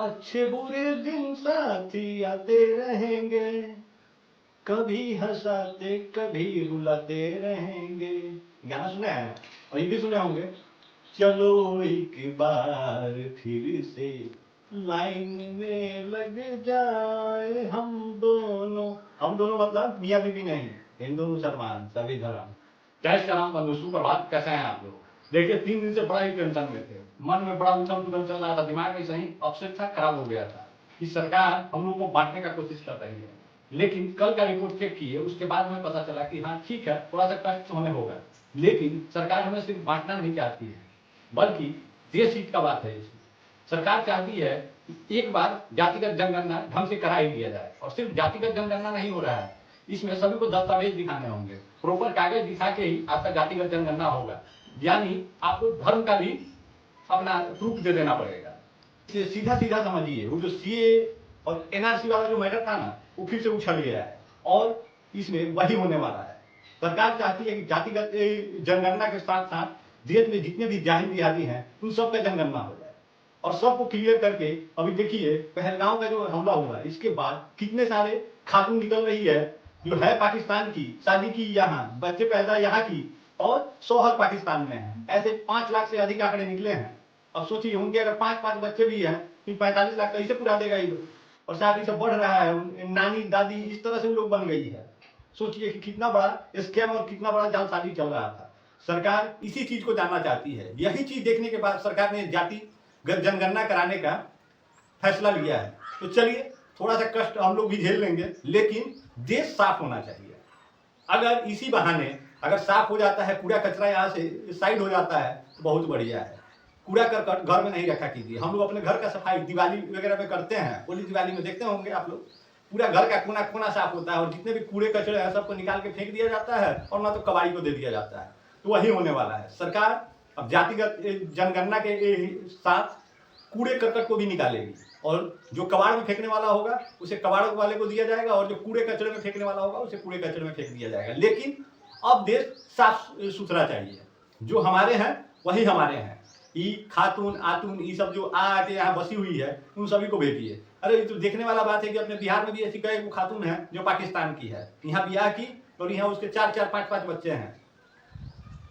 अच्छे बुरे दिन साथी आते रहेंगे, कभी हंसाते कभी रुलाते रहेंगे। गाना सुने हैं और ये भी सुने होंगे। चलो एक बार फिर से लाइन में लग जाए हम दोनों मतलब मियाँ बीवी नहीं, हिंदू मुसलमान सभी धर्म। जय श्री राम बंधु, सुप्रभात। कैसे हैं आप लोग? देखिए 3 दिन से बड़ा ही टेंशन में थे, मन में बड़ा उथल पुथल चल रहा था, दिमाग में सही अपसेट था, खराब हो गया था कि सरकार हम लोग को बांटने का कोशिश कर रही है। लेकिन कल का रिपोर्ट चेक किए, उसके बाद हमें पता चला कि हाँ ठीक है, थोड़ा सा कष्ट तो हमें होगा, लेकिन सरकार हमें सिर्फ बांटना नहीं चाहती है, बल्कि देश हित का बात है। इसमें सरकार चाहती है कि एक बार जातिगत जनगणना ढंग से करा ही दिया जाए। और सिर्फ जातिगत जनगणना नहीं हो रहा है, इसमें सभी को दस्तावेज दिखाने होंगे, प्रॉपर कागज दिखा के ही आपका जातिगत जनगणना होगा। यानी आपको धर्म का भी अपना प्रूफ दे देना पड़ेगा। सीधा सीधा समझिए, वो जो सीए और एनआरसी वाला जो मैटर था ना, वो फिर से उछल गया है और इसमें वही होने वाला है। सरकार चाहती है कि जातिगत जनगणना के साथ साथ देश में जितने भी जाहिल जिहादी हैं उन सब का जनगणना हो जाए और सबको क्लियर करके। अभी देखिए पहलगांव का जो हमला हुआ, इसके बाद कितने सारे खातून निकल रही है जो है पाकिस्तान की, शादी की यहाँ, बच्चे पैदा यहाँ की और शौहर पाकिस्तान में है। ऐसे 5 लाख से अधिक आंकड़े निकले हैं। अब सोचिए उनके अगर 5-5 बच्चे भी हैं तो 45 लाख कैसे पूरा देगा ये लोग। और साथ ही सब बढ़ रहा है, नानी दादी इस तरह से लोग बन गई है। सोचिए कि कितना बड़ा स्कैम और कितना बड़ा जालसाजी चल रहा था। सरकार इसी चीज को जानना चाहती है। यही चीज देखने के बाद सरकार ने जातिगत जनगणना कराने का फैसला लिया है। तो चलिए थोड़ा सा कष्ट हम लोग भी झेल लेंगे, लेकिन देश साफ होना चाहिए। अगर इसी बहाने अगर साफ हो जाता है, कूड़ा कचरा यहाँ से साइड हो जाता है तो बहुत बढ़िया है। कूड़ा करकट घर में नहीं रखा कीजिए। हम लोग अपने घर का सफाई दिवाली वगैरह में करते हैं, होली दिवाली में देखते होंगे आप लोग, पूरा घर का कोना कोना साफ होता है और जितने भी कूड़े कचरे हैं सबको निकाल के फेंक दिया जाता है और ना तो कबाड़ी को दे दिया जाता है। तो वही होने वाला है। सरकार अब जातिगत जनगणना के साथ कूड़े करकट को भी निकालेगी और जो कबाड़ में फेंकने वाला होगा उसे कबाड़ वाले को दिया जाएगा और जो कूड़े कचरे में फेंकने वाला होगा उसे कूड़े कचरे में फेंक दिया जाएगा। लेकिन अब देश साफ सुथरा चाहिए। जो हमारे हैं वही हमारे हैं। ई खातून आतून ये सब जो आके यहाँ बसी हुई है उन सभी को भेजिए। अरे ये तो देखने वाला बात है कि अपने बिहार में भी ऐसी कई खातून है जो पाकिस्तान की है, यहाँ ब्याह की और यहाँ उसके 4-4 5-5 बच्चे हैं।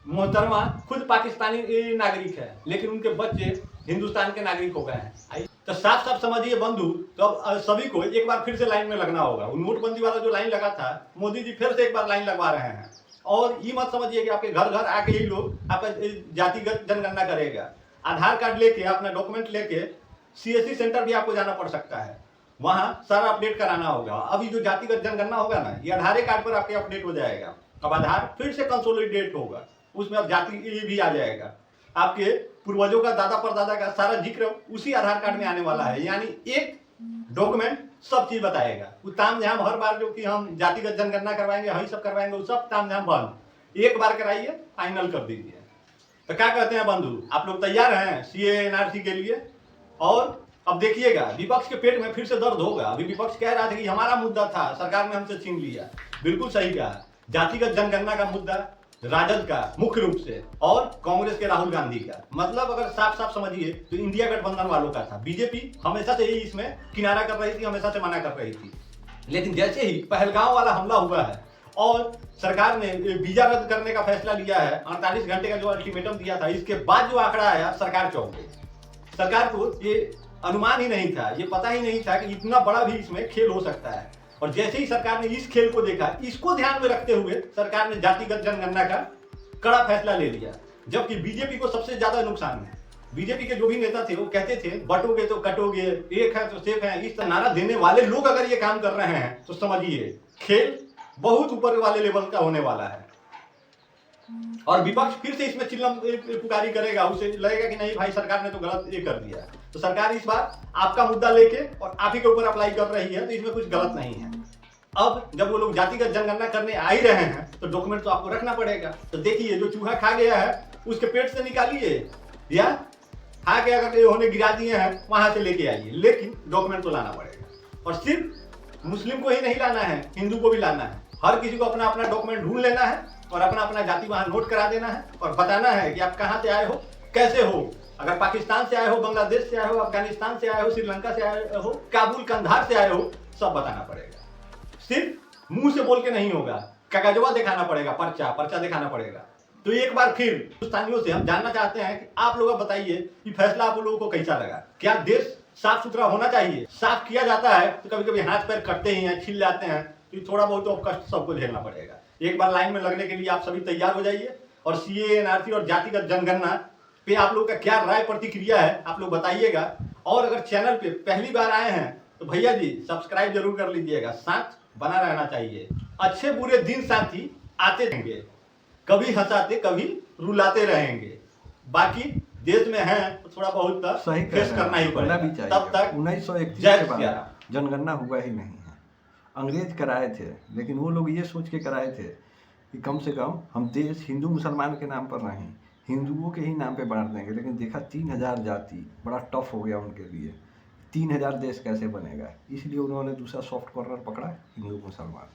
मोहतरमा खुद पाकिस्तानी नागरिक है लेकिन उनके बच्चे हिंदुस्तान के नागरिक हो गए हैं। तो साफ साफ समझिए बंधु, तो अब सभी को एक बार फिर से लाइन में लगना होगा। नोटबंदी वाला जो लाइन लगा था, मोदी जी फिर से एक बार लाइन लगवा रहे हैं। और ये मत समझिए कि आपके घर घर आके ही लोग आपका जातिगत जनगणना करेगा। आधार कार्ड लेके अपना डॉक्यूमेंट लेके सीएससी सेंटर भी आपको जाना पड़ सकता है, वहां सारा अपडेट कराना होगा। अभी जो जातिगत जनगणना होगा ना, ये आधार कार्ड पर आपके अपडेट हो जाएगा। अब आधार फिर से कंसोलिडेट होगा, उसमें अब जाति भी आ जाएगा। आपके पूर्वजों का, दादा परदादा का सारा जिक्र उसी आधार कार्ड में आने वाला है। यानी एक डॉक्यूमेंट सब चीज बताएगा। वो ताम झाम हर बार जो कि हम जातिगत जनगणना करवाएंगे, वही सब करवाएंगे, वो सब ताम झाम बंद। एक बार कराइए, फाइनल कर दीजिए। तो क्या कहते हैं बंधु, आप लोग तैयार हैं सीए एनआरसी के लिए? और अब देखिएगा विपक्ष के पेट में फिर से दर्द होगा। अभी विपक्ष कह रहा था कि हमारा मुद्दा था, सरकार ने हमसे छीन लिया। बिल्कुल सही कहा। जातिगत जनगणना का मुद्दा राजद का मुख्य रूप से और कांग्रेस के राहुल गांधी का। मतलब अगर साफ साफ समझिए तो इंडिया गठबंधन वालों का था। बीजेपी हमेशा से ही इसमें किनारा कर रही थी, हमेशा से मना कर रही थी। लेकिन जैसे ही पहलगांव वाला हमला हुआ है और सरकार ने वीजा रद्द करने का फैसला लिया है, 48 घंटे का जो अल्टीमेटम दिया था, इसके बाद जो आंकड़ा आया, सरकार चौंक गई। सरकार को ये अनुमान ही नहीं था, ये पता ही नहीं था कि इतना बड़ा भी इसमें खेल हो सकता है। और जैसे ही सरकार ने इस खेल को देखा, इसको ध्यान में रखते हुए सरकार ने जातिगत जनगणना का कड़ा फैसला ले लिया। जबकि बीजेपी को सबसे ज्यादा नुकसान है। बीजेपी के जो भी नेता थे वो कहते थे बटोगे तो कटोगे, एक है तो सेफ है, इस नारा देने वाले लोग अगर ये काम कर रहे हैं तो समझिए खेल बहुत ऊपर वाले लेवल का होने वाला है। और विपक्ष फिर से इसमें चिल्लम पुकारी करेगा, उसे लगेगा कि नहीं भाई सरकार ने तो गलत ये कर दिया। तो सरकार इस बार आपका मुद्दा लेके और आप ही के ऊपर अप्लाई कर रही है, तो इसमें कुछ गलत नहीं है। अब जब वो लोग जातिगत जनगणना करने आ ही रहे हैं तो डॉक्यूमेंट तो आपको रखना पड़ेगा। तो देखिए जो चूहा खा गया है उसके पेट से निकालिए, या खा के अगर होने गिरा दिए हैं वहां से लेके आइए, लेकिन डॉक्यूमेंट तो लाना पड़ेगा। और सिर्फ मुस्लिम को ही नहीं लाना है, हिंदू को भी लाना है। हर किसी को अपना अपना डॉक्यूमेंट ढूंढ लेना है और अपना अपना जाति वहां नोट करा देना है और बताना है कि आप कहां से आए हो, कैसे हो, अगर पाकिस्तान से आए हो, बांग्लादेश से आए हो, अफगानिस्तान से आए हो, श्रीलंका से आए हो, काबुल कंधार से आए हो, सब बताना पड़ेगा। सिर्फ मुंह से बोल के नहीं होगा, कागजवा दिखाना पड़ेगा, पर्चा दिखाना पड़ेगा। तो एक बार फिर हिंदुस्तानियों से हम जानना चाहते हैं कि आप लोग बताइए कि फैसला आप लोगों को कैसा लगा। क्या देश साफ सुथरा होना चाहिए? साफ किया जाता है तो कभी कभी हाथ पैर कटते ही हैं, छिल जाते हैं, तो थोड़ा बहुत तो कष्ट सबको झेलना पड़ेगा। एक बार लाइन में लगने के लिए आप सभी तैयार हो जाइए और सीएए, एनआरसी और जातिगत जनगणना पे आप लोग का क्या राय प्रतिक्रिया है आप लोग बताइएगा। और अगर चैनल पे पहली बार आए हैं तो भैया जी सब्सक्राइब जरूर कर लीजिएगा, साथ बना रहना चाहिए। अच्छे बुरे दिन साथी आते रहेंगे, कभी हंसाते कभी रुलाते रहेंगे। बाकी देश में है तो थोड़ा बहुत सही फेस करना ही पड़ेगा। तब तक 1931 जय के सिया राम। बाद जनगणना हुआ ही नहीं है। अंग्रेज कराए थे, लेकिन वो लोग ये सोच के कराए थे कि कम से कम हम देश हिंदू मुसलमान के नाम पर नहीं, हिंदुओं के ही नाम पे बांट देंगे। लेकिन देखा 3000 जाति, बड़ा टफ हो गया उनके लिए। 3000 देश कैसे बनेगा, इसलिए उन्होंने दूसरा सॉफ्ट कॉर्नर पकड़ा, हिंदू मुसलमान।